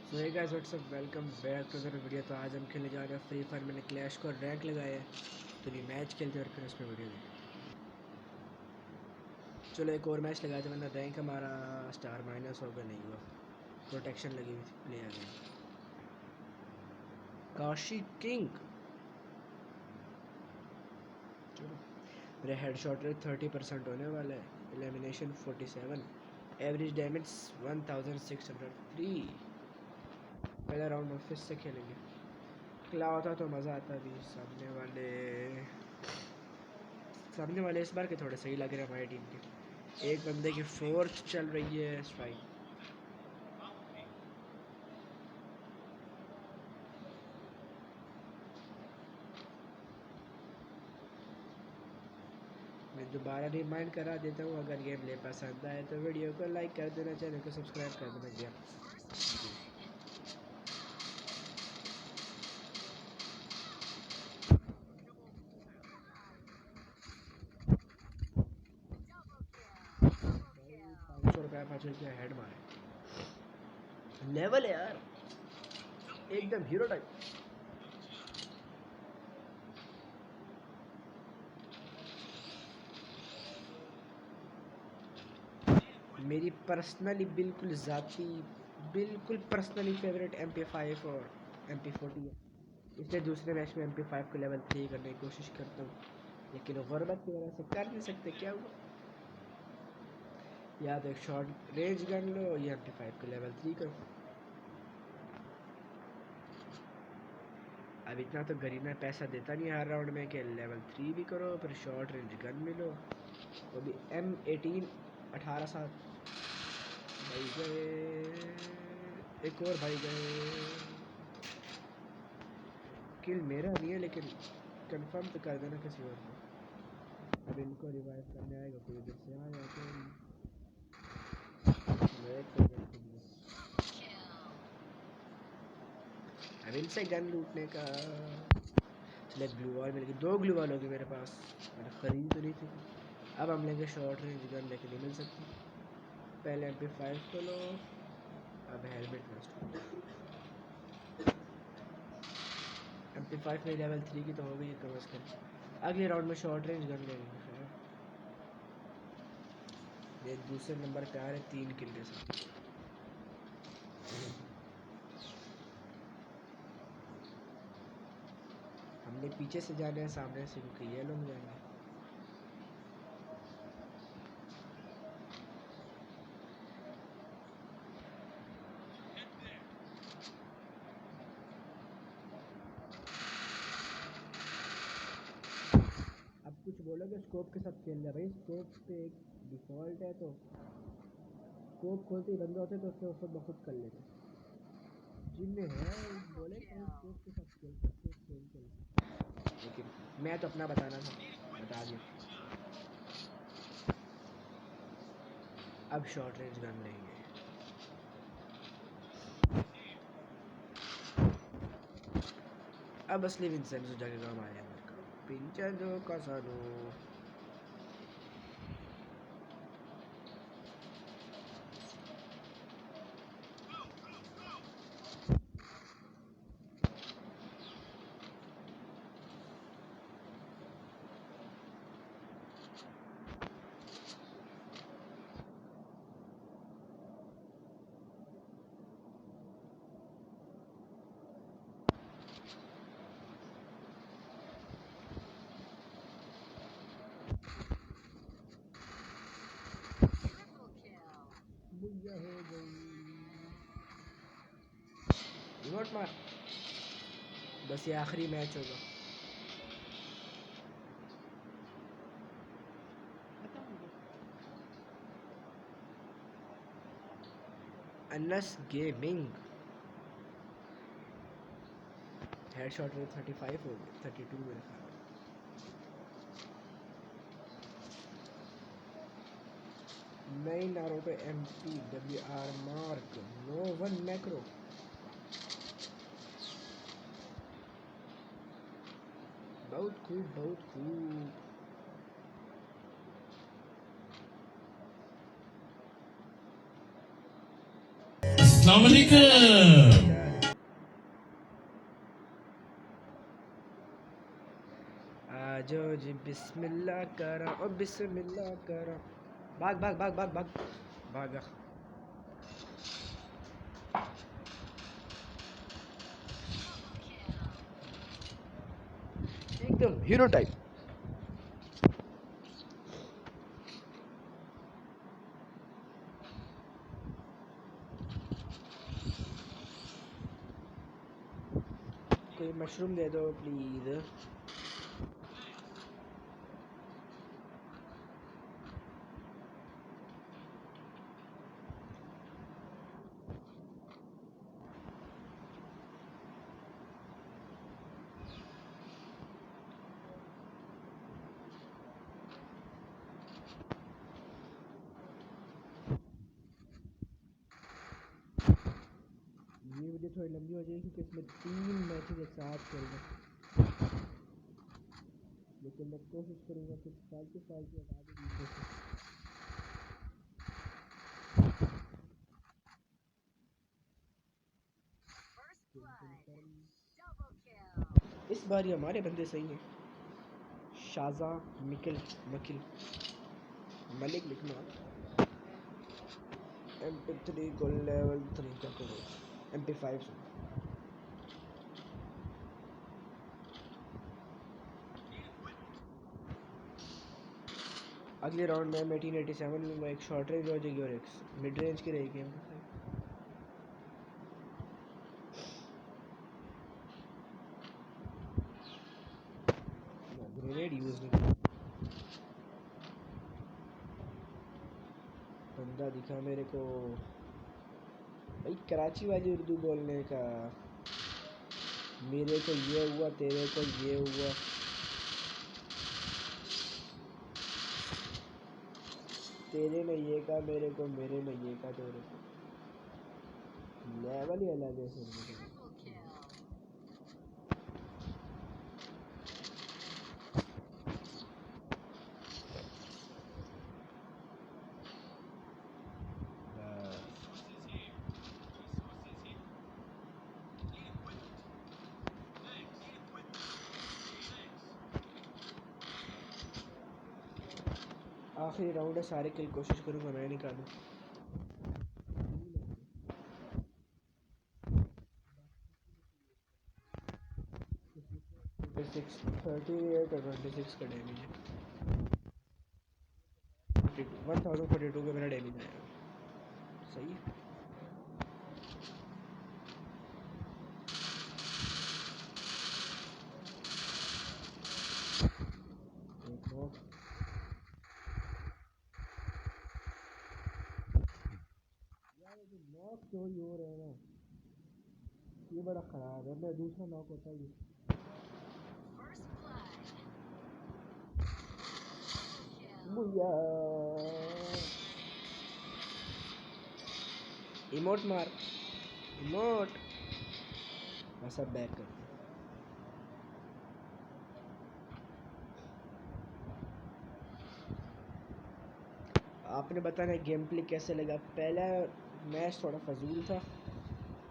So hey guys what's up welcome back to other video. तो आज हम खेलने जा रहे हैं फ्री फायर। मैंने क्लैश को रैंक लगाया है तो ये मैच खेलते और फिर उस पर वीडियो देखें। चलो एक और मैच लगाते वरना रैंक हमारा स्टार माइनस होगा नहीं हुआ। प्रोटेक्शन लगी हुई थी, प्ले आ गया काशी किंग। चलो मेरे हेड शॉट रेट 30% होने वाला है। Elimination 47, average damage 1603। पहला राउंड ऑफिस से खेलेंगे। क्ला होता तो मज़ा आता भी। सामने वाले इस बार के थोड़े सही लग रहे हैं हमारी टीम के। एक बंदे की फोर्थ चल रही है स्ट्राइक। मैं दोबारा रिमाइंड करा देता हूँ, अगर गेम प्ले पसंद आए तो वीडियो को लाइक कर देना, चैनल को सब्सक्राइब कर देना। गया ₹500 बचल के हेड मारे। लेवल है यार, एकदम हीरो टाइप। मेरी पर्सनली बिल्कुल ज़ाती बिल्कुल पर्सनली फेवरेट MP5 और MP40 है। इसलिए दूसरे मैच में MP5 को लेवल 3 करने की कोशिश करता हूँ, लेकिन गुर्बत की वजह से कर नहीं सकते। क्या हुआ, या तो एक शॉर्ट रेंज गन लो या MP5 को लेवल 3 करो। अब इतना तो गरीना पैसा देता नहीं हर राउंड में कि लेवल 3 भी करो फिर शॉर्ट रेंज गन मिलो। वो भी M18 18 साल। भाई गए, एक और भाई गए। किल मेरा नहीं है लेकिन कंफर्म तो कर देना किसी और को। अब इनको रिवाइव करने आएगा कोई, इधर से आया तो अब इनसे गन लूटने का। चलो एक ग्लू वॉल मिल गई, 2 ग्लू वॉल होगी मेरे पास। मैंने खरीद तो नहीं थी। अब हम लेंगे शॉर्ट रेंज गन, लेकिन नहीं मिल सकती। पहले MP5 को लो, अब हेलमेट मस्ट। MP5 में लेवल 3 की तो हो गई कम अज़ कम। अगले राउंड में शॉर्ट रेंज गन लेंगे। खैर ये दूसरे नंबर पे आ रहे 3 किल के साथ। हमने पीछे से जाना है, सामने से क्योंकि ये लोग जाएंगे। अब कुछ बोलोगे स्कोप के साथ खेल रहा भाई, स्कोप पे एक डिफ़ॉल्ट है तो स्कोप खोलते ही बंदे होते तो उससे खुद ब खुद कर लेते। जिनमें है बोले कि स्कोप के साथ खेल सकते खेल चल, लेकिन मैं तो अपना बताना था, बता दिया। अब शॉर्ट रेंज गन लेंगे। अब असली विंसेंट जाके काम आया मेरे को, पिंचो कासानो। बुझा हो गई रिमोट मार। बस ये आखिरी मैच होगा। अनस गेमिंग हेडशॉट रेट 35 हो गई, 32 मेरे ख्याल में। नई Naruto MPWR mark no one macro. बहुत खूब बहुत खूब। अस्सलाम वालेकुम। आजो जी बिस्मिल्लाह करा ओ बिस्मिल्लाह करा। भाग भाग भाग भाग भाग भागा। एकदम हीरो टाइप। कोई मशरूम दे दो प्लीज। ये वीडियो थोड़ी लंबी हो जाएगी क्योंकि इसमें 3 मैचेस एक साथ खेल रहे हैं, लेकिन मैं कोशिश करूँगा कि फालतू फालतू हटा दूँ वीडियो से। इस बार ये हमारे बंदे सही हैं। शाजा मिकिल मकिल मलिक लिखना। MP3 को लेवल 3 का करो। MP5 से अगले राउंड में 1887 लूँगा। एक शॉर्ट रेंज हो जाएगी और एक मिड रेंज की रहेगी। ग्रेनेड यूज़ नहीं किया। बंदा दिखा मेरे को भाई कराची वाली उर्दू बोलने का। मेरे को ये हुआ तेरे को ये हुआ। तेरे में ये का मेरे को, मेरे में ये का तेरे को। लेवल ही अलग है फिर। आखिरी राउंड है, सारे किल कोशिश करूँगा मैं निकालूँ। 38 और 26 का डैमेज है। 1042 का मेरा डैमेज आया। सही है। एक नॉक। यार ये नॉक चोरी हो रहा है ना, ये बड़ा ख़राब है। मैं दूसरा नॉक होता है ये। बुया इमोट मार इमोट। ऐसा बैक कर। आपने बताना गेम प्ले कैसे लगा। पहला मैच थोड़ा फजूल था,